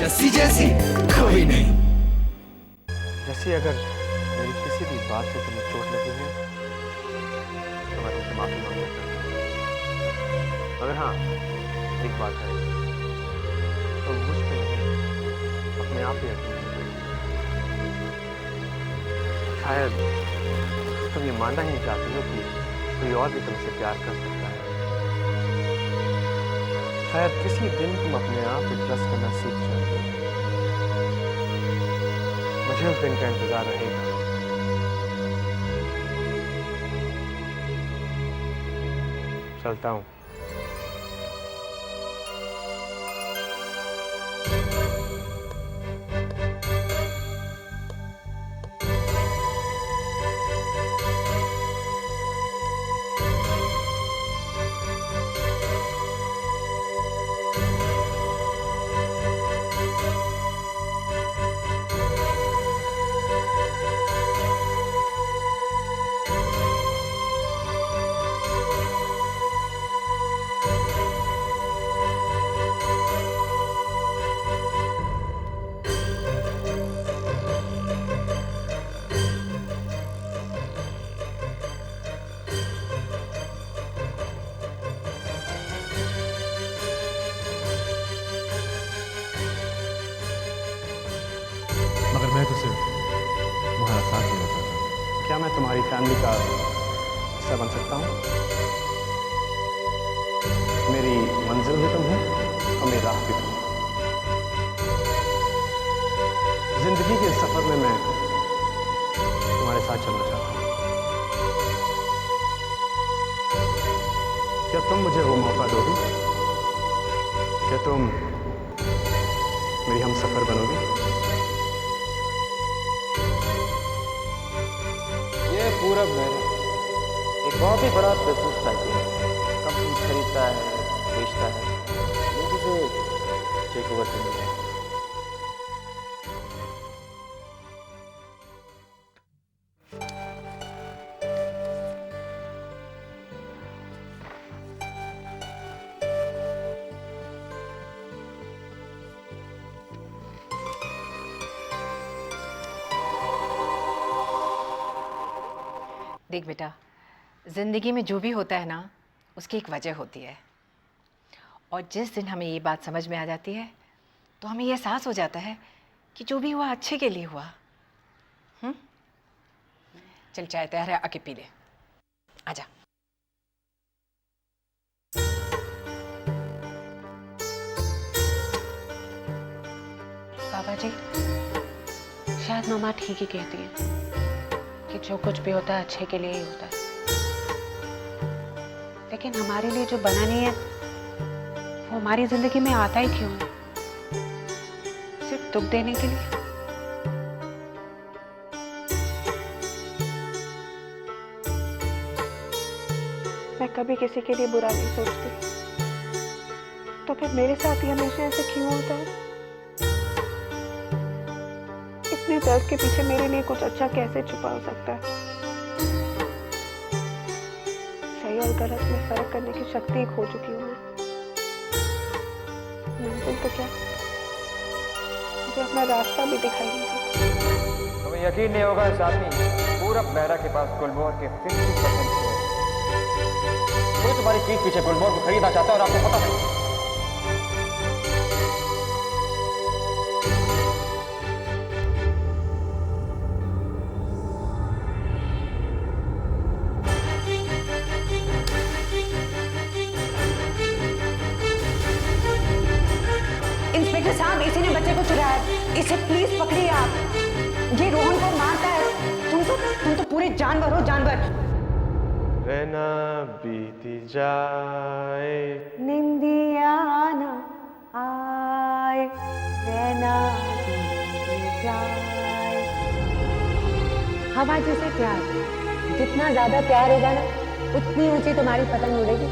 जैसी जैसी कोई नहीं। जैसी अगर मेरी किसी भी बात से तुम्हें चोट लगी है तो मैं तुमसे माफी मांगना चाहता हूँ। मगर हाँ, एक बात है, तो मुझ पे नहीं, अपने आप ही यकीन करो। शायद तुम ये मानना ही चाहती हो कि कोई और भी तुमसे प्यार कर सकता है। शायद किसी दिन तुम अपने आप पे ट्रस्ट करना सीख जाओगे। मुझे उस दिन का इंतजार रहेगा। चलता हूं। मगर मैं तो सिर्फ तुम्हारा साथ देना चाहता हूँ। क्या मैं तुम्हारी फैमिली का हिस्सा बन सकता हूँ? मेरी मंजिल भी तुम हो और मेरी राह भी तुम हो। जिंदगी के सफर में मैं तुम्हारे साथ चलना चाहता हूँ। क्या तुम मुझे वो मौका दोगी? क्या तुम मेरी हम सफर बनोगी? ये पूरब मेरा एक बहुत ही बड़ा बिजनेस टाइकून है। कंपनी खरीदता है, बेचता है, लोग उसे टेक ओवर करते हैं। देख बेटा, जिंदगी में जो भी होता है ना, उसकी एक वजह होती है। और जिस दिन हमें ये बात समझ में आ जाती है तो हमें ये एहसास हो जाता है कि जो भी हुआ अच्छे के लिए हुआ। चल चाय तैयार है, आके पी ले। आजा। बाबा जी, शायद मम्मा ठीक ही कहती हैं कि जो कुछ भी होता है अच्छे के लिए ही होता है। लेकिन हमारे लिए जो बना नहीं है वो हमारी जिंदगी में आता ही क्यों है? सिर्फ दुख देने के लिए। मैं कभी किसी के लिए बुरा नहीं सोचती, तो फिर मेरे साथ ही हमेशा ऐसे क्यों होता है? इतने दर्द के पीछे मेरे लिए कुछ अच्छा कैसे छुपा हो सकता है? सही और गलत में फर्क करने की शक्ति खो चुकी हूँ मैं। मंजिल तो क्या, मुझे अपना रास्ता भी दिखाई नहीं देता। तुम्हें यकीन नहीं होगा, इस आदमी पूरब मेहरा के पास गुलमोहर के 50% शेयर है। कोई तुम्हारी पीठ पीछे गुलमोहर को खरीदना चाहता है और आपको पता नहीं। इंस्पेक्टर साहब, इसी ने बच्चे को चुराया। इसे प्लीज पकड़िए आप। ये रोहन को मारता है। तुम तो पूरे जानवर हो, जानवर। रहना बीती जाए, निंदिया ना आए, रहना बीती जाए। हवा जैसे प्यार, जितना ज्यादा प्यार होगा ना, उतनी ऊंची तुम्हारी पतंग उड़ेगी।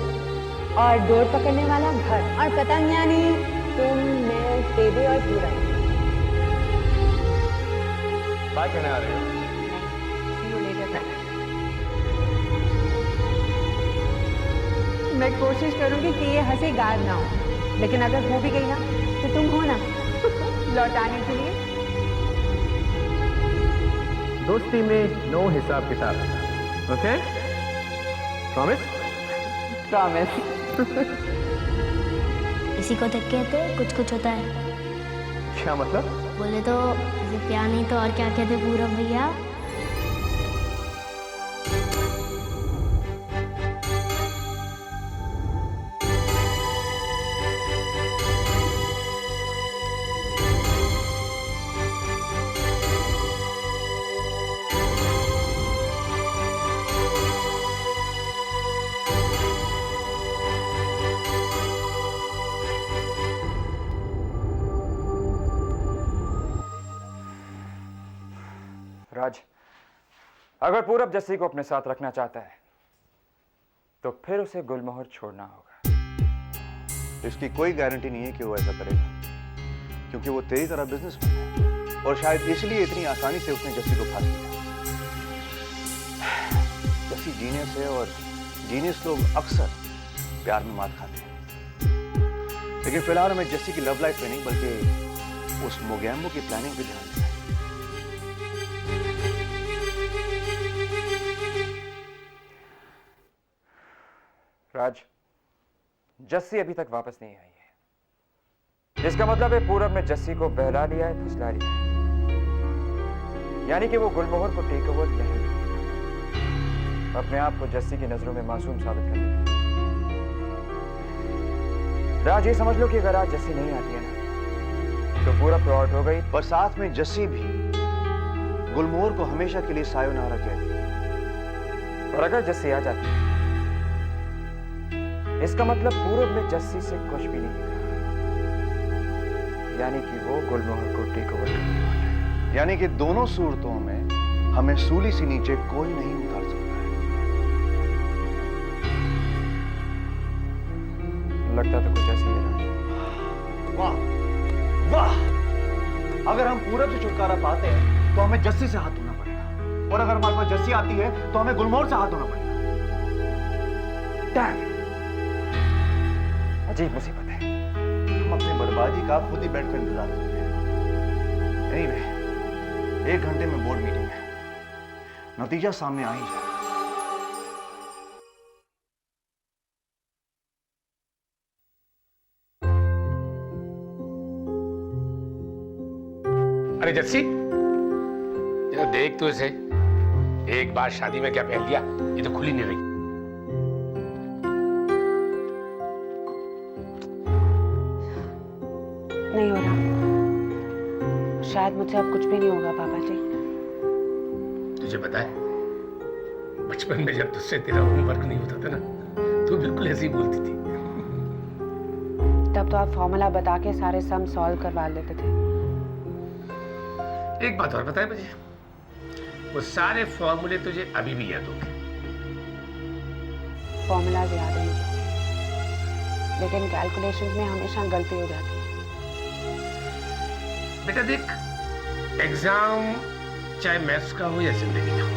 और डोर पकड़ने वाला घर, और पतंग यानी तुम, मैं, बेबी और पूरा। बाय कहने आ रहे हो? मैं कोशिश करूंगी कि ये हंसी गायब ना हो, लेकिन अगर हो भी गई ना तो तुम हो ना। लौटाने के लिए। दोस्ती में नो हिसाब किताब, ओके? प्रॉमिस? प्रॉमिस। इसी को तक कहते हैं कुछ कुछ होता है। क्या मतलब? बोले तो इसे प्यार नहीं तो और क्या कहते पूरब भैया? राज, अगर पूरब जस्सी को अपने साथ रखना चाहता है तो फिर उसे गुलमोहर छोड़ना होगा। इसकी कोई गारंटी नहीं है कि वो ऐसा करेगा, क्योंकि वो तेरी तरह बिजनेसमैन है और शायद इसलिए इतनी आसानी से उसने जस्सी को फांस लिया। जस्सी जीनियस है और जीनियस लोग अक्सर प्यार में मात खाते हैं। लेकिन फिलहाल हमें जस्सी की लव लाइफ पे नहीं बल्कि उस मोगैम्बो की प्लानिंग पे ध्यान देना है। राज, जस्सी अभी तक वापस नहीं आई है, जिसका मतलब है पूरब ने जस्सी को बहला लिया है, फुसला लिया है। यानी कि वो गुलमोहर को टेक ओवर नहीं करेगा, अपने आप को जस्सी की नजरों में मासूम साबित कर देगा। राज, ये समझ लो कि अगर आज जस्सी नहीं आती है ना तो पूरब तो आउट हो गई, पर साथ में जस्सी भी गुलमोहर को हमेशा के लिए सायोनारा कहती। और अगर जस्सी आ जाती है इसका मतलब पूरब ने जस्सी से कुछ भी नहीं कहा, यानी कि वो गुलमोहर को टेक ओवर करने वाला है। यानी कि दोनों सूरतों में हमें सूली से नीचे कोई नहीं उतार सकता है। लगता तो कुछ ऐसी है राज। वाह वाह, अगर हम पूरब से छुटकारा पाते हैं तो हमें जस्सी से हाथ धोना पड़ेगा, और अगर हमारे पास जस्सी आती है तो हमें गुलमोहर से हाथ धोना पड़ेगा। डैम, अजीब मुसीबत है। हम अपनी बर्बादी का खुद ही बैठकर इंतजार करते हैं। एनीवे, 1 घंटे में बोर्ड मीटिंग है, नतीजा सामने आ ही जाए। अरे जस्सी, जरा देख तो इसे, एक बार शादी में क्या पहन लिया, ये तो खुली नहीं रही। नहीं हो रहा, शायद मुझसे अब कुछ भी नहीं होगा पापा जी। तुझे पता है, बचपन में जब तुझसे तेरा होमवर्क नहीं होता था ना, तू बिल्कुल ऐसे ही बोलती थी। तब तो आप फॉर्मूला बता के सारे सम सॉल्व करवा लेते थे। एक बात और पता है मुझे, वो सारे फॉर्मूले तुझे अभी भी याद होंगे। फॉर्मूला याद है मुझे, लेकिन कैलकुलेशन में हमेशा गलती हो जाती है। बेटा देख, एग्जाम चाहे मैथ्स का हो या जिंदगी का हो,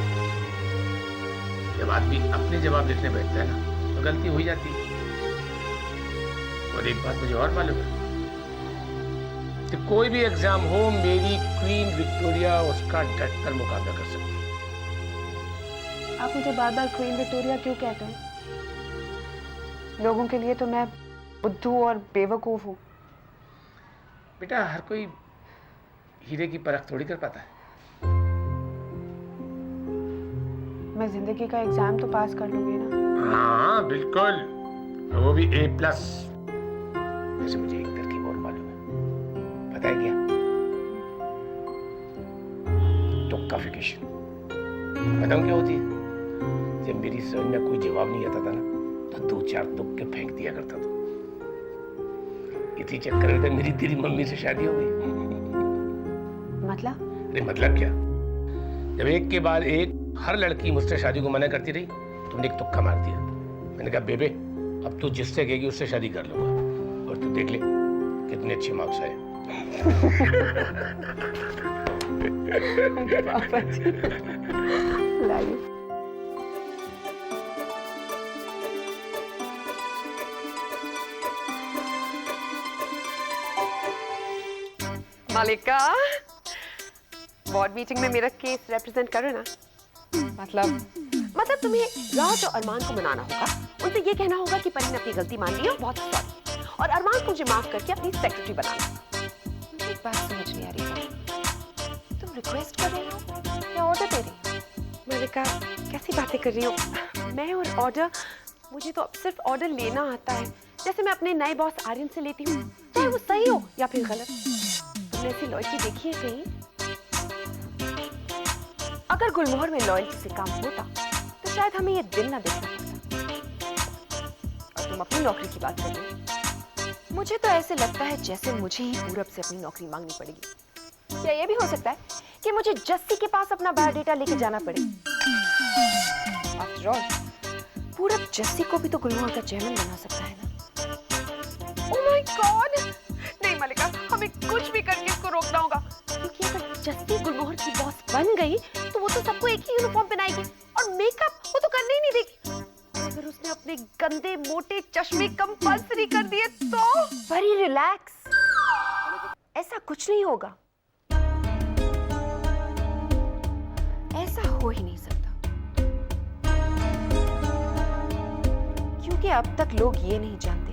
जब आदमी अपने जवाब लिखने बैठता है ना तो गलती हो ही जाती है। और एक बात मुझे और मालूम है कि कोई भी एग्जाम हो, मेरी क्वीन विक्टोरिया उसका डटकर मुकाबला कर सकती है। आप मुझे बार बार क्वीन विक्टोरिया क्यों कहते हैं? लोगों के लिए तो मैं बुद्धू और बेवकूफ हूँ। बेटा हर कोई हीरे की परख थोड़ी कर पाता है। मैं जिंदगी का एग्जाम तो पास कर लूंगी ना। हाँ बिल्कुल, वो भी A+। वैसे मुझे एक तरकीब और मालूम है, पता है क्या? टुक्काफिकेशन। बताऊं क्या होती है? जब मेरी समझ में कोई जवाब नहीं आता था ना तो 2-4 तुक्के फेंक दिया करता था। इसी चक्कर में मेरी तेरी मम्मी से शादी हो गई। मतलब? अरे मतलब क्या, जब एक के बाद एक हर लड़की मुझसे शादी को मना करती रही, तुमने एक तुक्का मार दिया। मैंने कहा बेबे, अब तू जिससे कहेगी उससे शादी कर लूंगा, और तू देख ले कितने अच्छे मार्क्स आए। पापा जी, लाइए। मालिका, बोर्ड मीटिंग में मेरा केस रिप्रेजेंट करो ना। मतलब तुम्हें राज और अरमान को मनाना होगा, उनसे ये कहना होगा कि परी ने अपनी गलती मान ली और बहुत सॉरी, और अरमान को मुझे माफ करके अपनी सेक्रेटरी बनाना। मुझे एक बात समझ नहीं आ रही, तुम रिक्वेस्ट कर रही हो या ऑर्डर दे रही हो? मालिका, कैसी बातें कर रही हो? मैं और ऑर्डर, मुझे तो अब सिर्फ ऑर्डर लेना आता है, जैसे मैं अपने नए बॉस आर्यन से लेती हूँ, चाहे वो सही हो या फिर गलत। तुमने ऐसी लॉयल्टी देखी है कहीं? अगर गुलमोहर में लॉयल्टी से काम होता तो शायद हमें ये दिन ना देखना पड़ता। और तुम अपनी नौकरी की बात कर रही हो। मुझे तो ऐसे लगता है जैसे मुझे ही पूरब से अपनी नौकरी मांगनी पड़ेगी। या ये भी हो सकता है कि मुझे जस्सी के पास अपना बायोडेटा लेके जाना पड़े। आफ्टर ऑल, पूरब जस्सी को भी तो गुलमोहर का चेयरमैन बना सकता है ना। Oh my God! नहीं मालिका, हमें कुछ भी करके इसको रोकना होगा, क्योंकि अगर जस्सी गुलमोहर की बॉस बन गई तो वो तो सबको एक ही यूनिफॉर्म पहनाएगी, और मेकअप वो तो करने ही नहीं देगी। अगर उसने अपने गंदे मोटे चश्मे कंपल्सरी कर दिए तो वेरी रिलैक्स, ऐसा कुछ नहीं होगा। ऐसा हो ही नहीं सकता, क्योंकि अब तक लोग ये नहीं जानते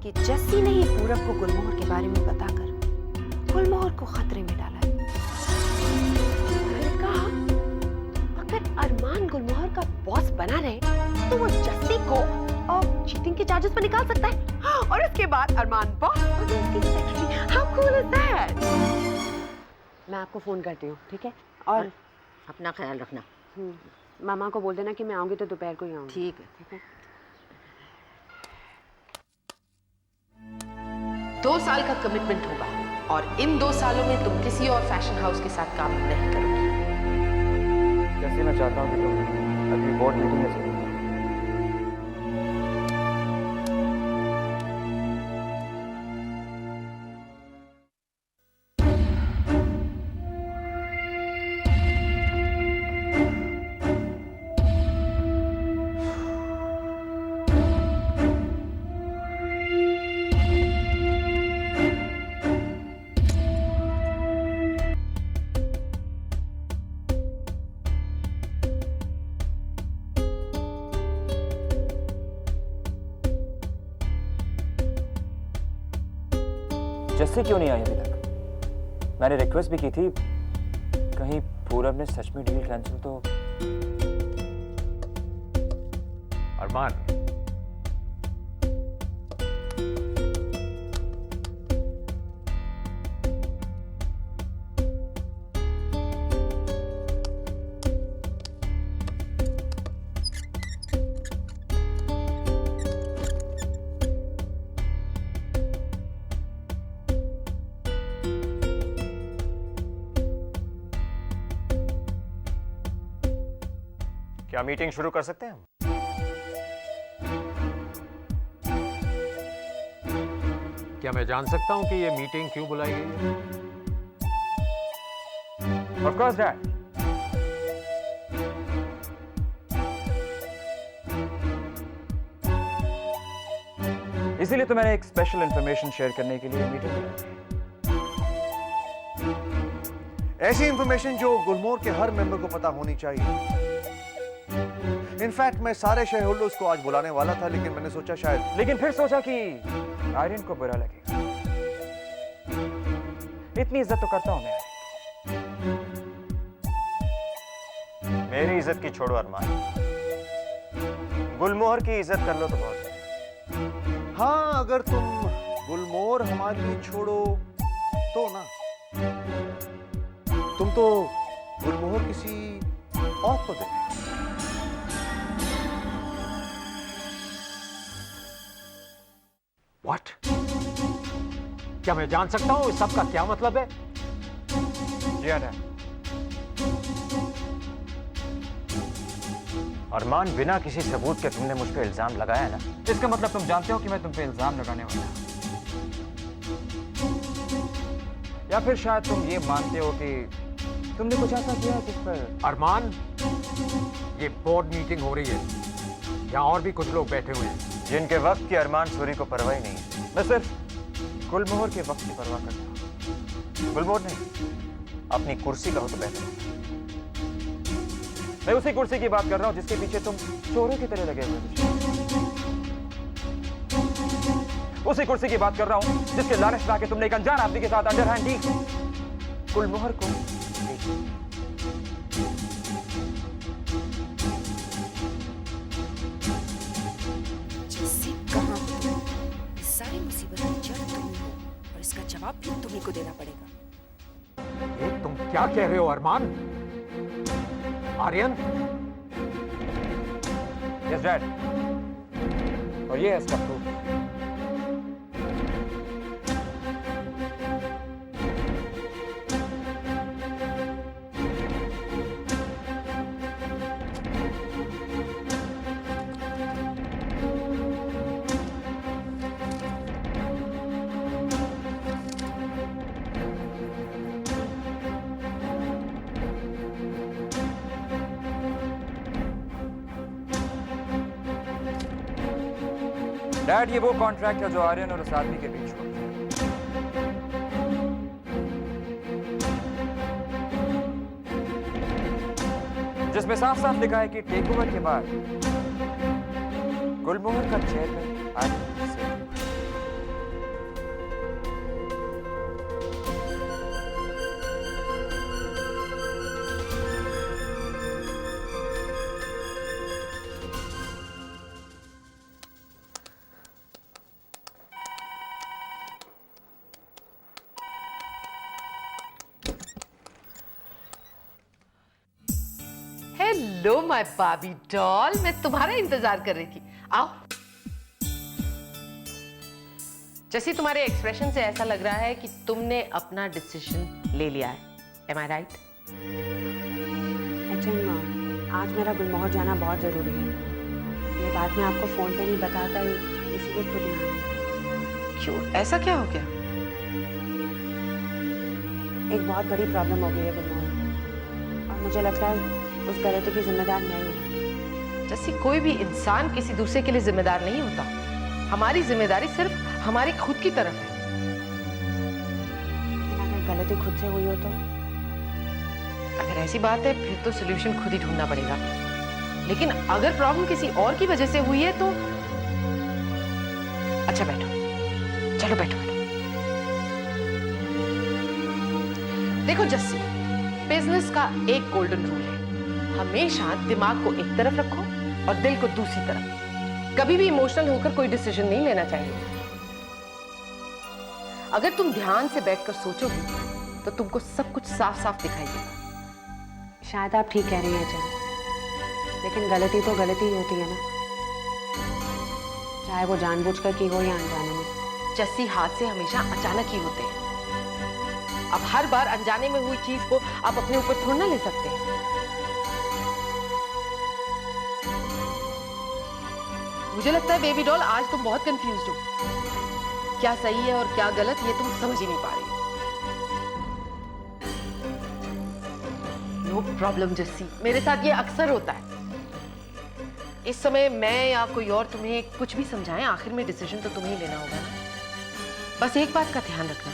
कि जस्सी ने ही पूरब को गुलमोहर के बारे में बताकर गुलमोहर को खतरे में डाला है। मैंने कहा, अगर अरमान गुलमोहर का बॉस बना रहे तो वो जस्सी को चीटिंग के चार्जेस पर निकाल सकता है, और उसके बाद अरमान बॉस और उसकी secretary. How cool is that? मैं आपको फोन करती हूँ, ठीक है? और अपना ख्याल रखना। मामा को बोल देना कि मैं आऊंगी तो दोपहर को ही आऊंगी। ठीक है, ठीक है। 2 साल का कमिटमेंट होगा, और इन 2 सालों में तुम किसी और फैशन हाउस के साथ काम नहीं करोगे। जैसे मैं चाहता हूँ कि तुम अगली बोर्ड मीटिंग में सुनो। जस्सी क्यों नहीं आई अभी तक? मैंने रिक्वेस्ट भी की थी, कहीं पूरब ने सच में डील कैंसिल तो। अरमान, क्या मीटिंग शुरू कर सकते हैं हम? क्या मैं जान सकता हूं कि ये मीटिंग क्यों बुलाई गई है? Of course, Dad. इसीलिए तो मैंने एक स्पेशल इंफॉर्मेशन शेयर करने के लिए मीटिंग बुलाई। ऐसी इंफॉर्मेशन जो गुलमोहर के हर मेंबर को पता होनी चाहिए। इनफैक्ट मैं सारे शेयर होल्डर्स को आज बुलाने वाला था, लेकिन मैंने सोचा शायद, लेकिन फिर सोचा कि आर्यन को बुरा लगेगा। इतनी इज्जत तो करता हूं मैं। मेरी इज्जत की छोड़ो अरमान, गुलमोहर की इज्जत कर लो तो बहुत है। हाँ, अगर तुम गुलमोहर हमारे लिए छोड़ो तो ना, तुम तो गुलमोहर किसी और को दे। What? क्या मैं जान सकता हूं इस सब का क्या मतलब है? जी हाँ, अरमान, बिना किसी सबूत के तुमने मुझ पे इल्जाम लगाया है ना? इसका मतलब तुम जानते हो कि मैं तुम पे इल्जाम लगाने वाला हूं, या फिर शायद तुम ये मानते हो कि तुमने कुछ ऐसा किया है जिस पर। अरमान, ये बोर्ड मीटिंग हो रही है, यहाँ और भी कुछ लोग बैठे हुए हैं जिनके वक्त की अरमान सूरी को परवाह ही नहीं है। मैं सिर्फ गुलमोहर के वक्त की परवाह करता हूं। गुलमोहर नहीं, अपनी कुर्सी का हो तो बेहतर होता। मैं उसी कुर्सी की बात कर रहा हूं जिसके पीछे तुम चोरों की तरह लगे हुए हो। उसी कुर्सी की बात कर रहा हूं जिसके लालच में आके तुमने एक अनजान आदमी के साथ अंडरहैंड डील गुलमोहर को जस्सी कहाँ हो तुम? इस सारी मुसीबत की जड़ तुम ही हो और इसका जवाब भी तुम्ही को देना पड़ेगा। ये तुम क्या कह रहे हो अरमान? आर्यन? यस डैड, और ये है इसका प्रूफ। डैड, ये वो कॉन्ट्रैक्ट है जो आर्यन और उस आदमी के बीच हुआ, जिसमें साफ साफ लिखा है कि टेक ओवर के बाद गुलमोहर का चेयरमैन आर्यन से। हेलो माय बाबी डॉल, मैं तुम्हारा इंतजार कर रही थी। आओ। जैसे तुम्हारे एक्सप्रेशन से ऐसा लग रहा है कि तुमने अपना डिसीजन ले लिया है। एम आई राइट? एक्चुअली माँ, आज मेरा गुलमोहर जाना बहुत जरूरी है। ये बात मैं आपको फोन पे नहीं बताता, इसलिए खुद यहाँ आई। क्यों, ऐसा क्या हो गया? एक बहुत बड़ी प्रॉब्लम हो गई है गुलमोहर, और मुझे लगता है उस गलती की जिम्मेदार मैं ही हूँ। जैसे कोई भी इंसान किसी दूसरे के लिए जिम्मेदार नहीं होता। हमारी जिम्मेदारी सिर्फ हमारी खुद की तरफ है। अगर गलती खुद से हुई हो तो? अगर ऐसी बात है फिर तो सोल्यूशन खुद ही ढूंढना पड़ेगा। लेकिन अगर प्रॉब्लम किसी और की वजह से हुई है तो अच्छा बैठो, चलो बैठो। देखो जस्सी, बिजनेस का एक गोल्डन रूल है, हमेशा दिमाग को एक तरफ रखो और दिल को दूसरी तरफ। कभी भी इमोशनल होकर कोई डिसीजन नहीं लेना चाहिए। अगर तुम ध्यान से बैठकर सोचोगे तो तुमको सब कुछ साफ साफ दिखाई देगा। शायद आप ठीक कह रही हैं चल, लेकिन गलती तो गलती ही होती है ना, चाहे वो जानबूझकर की हो या अनजाने में। जस्सी, हादसे हमेशा अचानक ही होते हैं। अब हर बार अनजाने में हुई चीज को आप अपने ऊपर थोड़ा ना ले सकते हैं। मुझे लगता है बेबी डॉल, आज तुम बहुत कंफ्यूज्ड हो। क्या सही है और क्या गलत, ये तुम समझ ही नहीं पा रही। नो प्रॉब्लम जस्सी, मेरे साथ ये अक्सर होता है। इस समय मैं या कोई और तुम्हें कुछ भी समझाएं, आखिर में डिसीजन तो तुम्हें ही लेना होगा ना। बस एक बात का ध्यान रखना,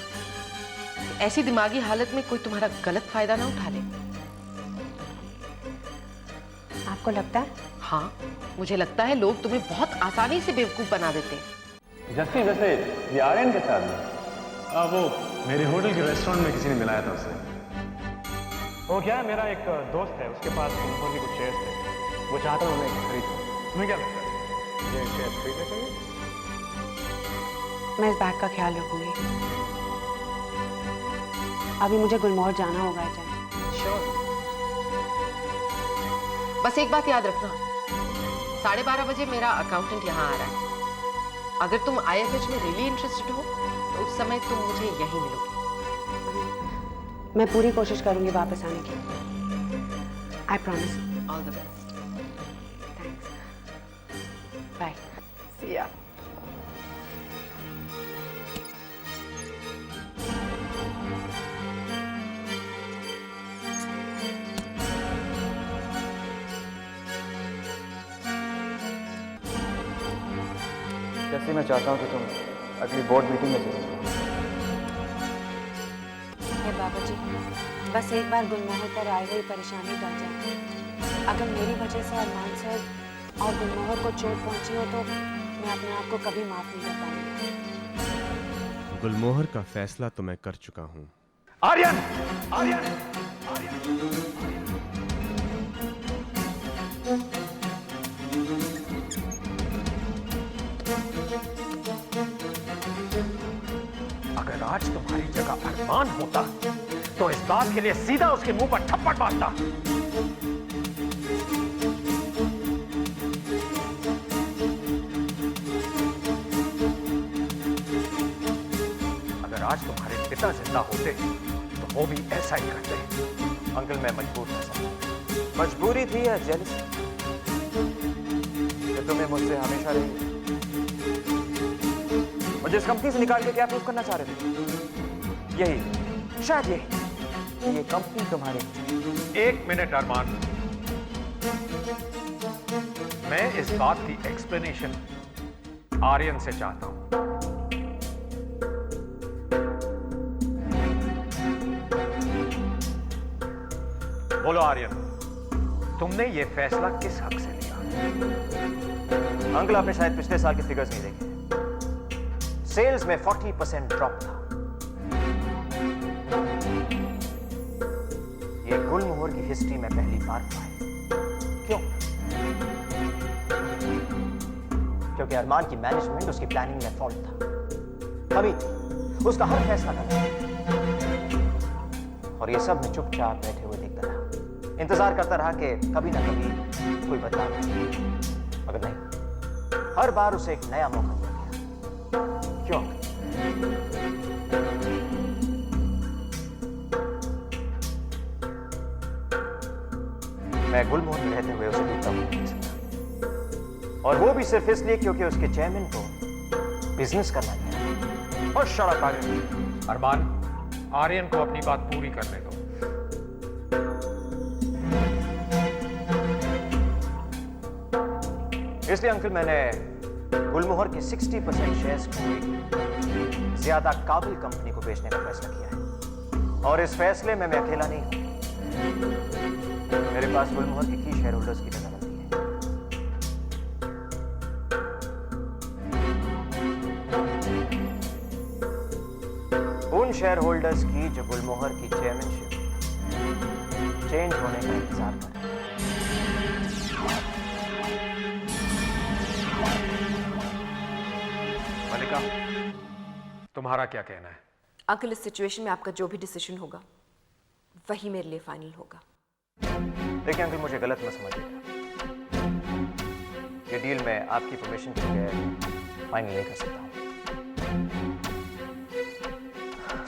ऐसी दिमागी हालत में कोई तुम्हारा गलत फायदा ना उठा ले। आपको लगता है? हाँ, मुझे लगता है लोग तुम्हें बहुत आसानी से बेवकूफ बना देते हैं। जस्सी, वैसे ये आर्यन के साथ में? वो मेरे होटल के रेस्टोरेंट में किसी ने मिलाया था उसे। वो क्या है, मेरा एक दोस्त है, उसके पास गुलमोहर की कुछ शेयर्स थे, वो चाहता है उन्हें खरीद। तुम्हें क्या लगता है, ये शेयर्स खरीदने चाहिए? मैं इस बैग का ख्याल रखूंगी। अभी मुझे गुलमोहर जाना होगा चल। श्योर। बस एक बात याद रखना, 12:30 बजे मेरा अकाउंटेंट यहाँ आ रहा है। अगर तुम IFH में रियली इंटरेस्टेड हो तो उस समय तुम मुझे यहीं मिलोगे। मैं पूरी कोशिश करूंगी वापस आने की। I promise. All the best. Thanks. Bye. See ya. जैसे मैं चाहता हूं कि तुम अगली बोर्ड मीटिंग में जरूर। ये बाबा जी, बस एक बार गुलमोहर पर आई हुई परेशानी टल जाए। अगर मेरी वजह से अरमान सर और गुलमोहर को चोट पहुंची हो तो मैं अपने आप को कभी माफ नहीं कर पाऊंगी। गुलमोहर का फैसला तो मैं कर चुका हूं। आर्यन, आर्यन, आर्यन। अगर आज तुम्हारी जगह अरमान होता तो इस बात के लिए सीधा उसके मुंह पर थप्पड़ मारता। अगर आज तुम्हारे पिता जिंदा होते तो वो भी ऐसा ही करते। अंकल मैं मजबूर था सर। मजबूरी थी या जेलसी कि तुम्हें मुझसे हमेशा रही? मुझे इस कंपनी से निकाल के क्या प्रूफ करना चाह रहे थे? यही, शायद यही, ये कंपनी तुम्हारी। एक मिनट अरमान, मैं इस बात की एक्सप्लेनेशन आर्यन से चाहता हूं। बोलो आर्यन, तुमने ये फैसला किस हक से लिया? अंकल आपने शायद पिछले साल के फिगर्स नहीं देखे। सेल्स में 40% ड्रॉप था। ये गुलमोहर की हिस्ट्री में पहली बार हुआ है। क्यों? क्योंकि अरमान की मैनेजमेंट उसकी प्लानिंग में फॉल्ट था। कमी थी, उसका हर फैसला गलत। और ये सब मैं चुपचाप बैठे हुए देखता रहा, इंतजार करता रहा कि कभी ना कभी कोई बदलाव हो। मगर नहीं, हर बार उसे एक नया मौका दिया गया। क्यों? मैं गुलमोहर में रहते हुए उसे डूबता हुआ नहीं सकता, और वो भी सिर्फ इसलिए क्योंकि उसके चेयरमैन को बिजनेस करना नहीं आता। और शट अप अरमान, आर्यन को अपनी बात पूरी करने दो। इसलिए अंकल मैंने गुलमोहर के 60% शेयर्स को एक ज्यादा काबिल कंपनी को बेचने का फैसला किया है। और इस फैसले में मैं अकेला नहीं हूं। मेरे पास गुलमोहर के की शेयर होल्डर्स की रजामंदी है। उन शेयर होल्डर्स की जो गुलमोहर की चेयरमैनशिप चेंज होने का इंतजार कर रहे हैं। मलिका, तुम्हारा क्या कहना है? अंकल, इस सिचुएशन में आपका जो भी डिसीजन होगा वही मेरे लिए फाइनल होगा। देखिए अंकल, मुझे गलत मत समझिएगा। ये डील मैं आपकी परमिशन के बगैर फाइनल नहीं कर सकता हूं।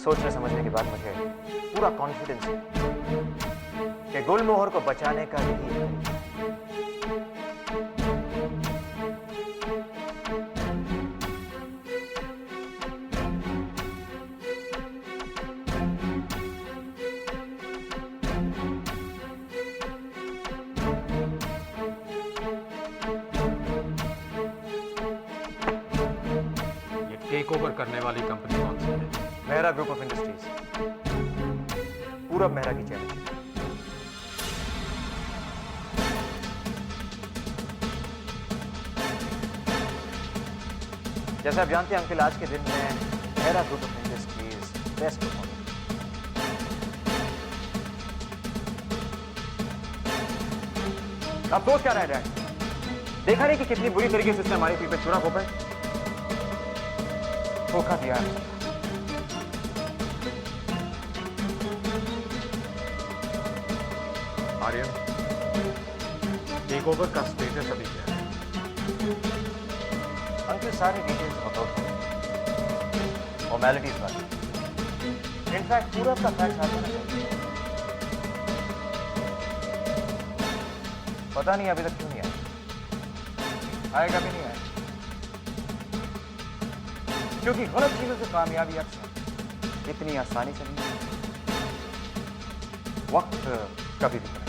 सोचने समझने के बाद मुझे पूरा कॉन्फिडेंस है कि गुलमोहर को बचाने का यही है। टेक ओवर करने वाली कंपनी कौन सी है? मेहरा ग्रुप ऑफ इंडस्ट्रीज, पूरब मेहरा की चैनल। जैसे आप जानते हैं अंकल, आज के दिन में Mehra group of industries best performance. अब दोस्त क्या रह रहा है? देखा नहीं कि कितनी बुरी तरीके से उसने हमारी पीठ पे छुरा खोपा है? धोखा दिया है। आर्यन, टेक ओवर का स्टेटस अभी क्या है? अंकल सारे डिटेल्स वर्कआउट हो, फॉर्मेलिटीज बाकी। इनफैक्ट पूरा का फैक्ट आ जाना चाहिए। पता नहीं अभी तक क्यों नहीं आया। आएगा भी नहीं आएगा, क्योंकि गलत चीजों से कामयाबी अक्सर इतनी आसानी से नहीं, वक्त कभी भी नहीं।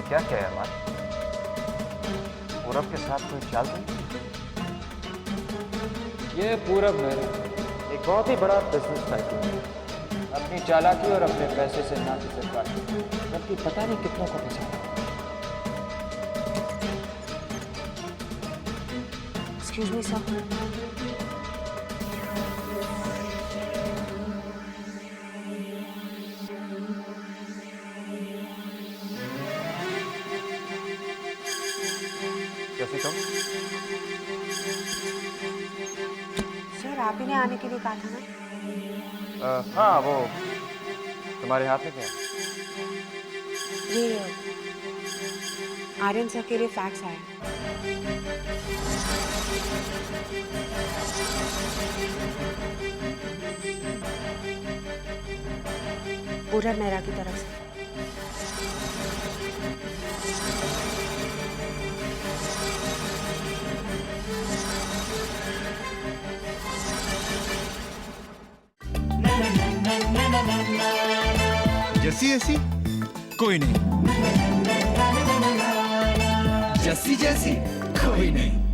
क्या क्या है अरमान? पूरब के साथ कोई चाल तो नहीं? ये पूरब में एक बहुत ही बड़ा बिजनेस टाइकून है। अपनी चालाकी और अपने पैसे से ना कि सरकार बल्कि पता नहीं कितनों को फंसा। एक्सक्यूज मी सर, जैसे तुम सर आप ही ने आने के लिए कहा था ना? हाँ, वो तुम्हारे हाथ में क्या है? ये आर्यन सर के लिए फैक्स आया। पूरब मेहरा की तरफ से। जैसी ऐसी कोई नहीं, जैसी जैसी कोई नहीं।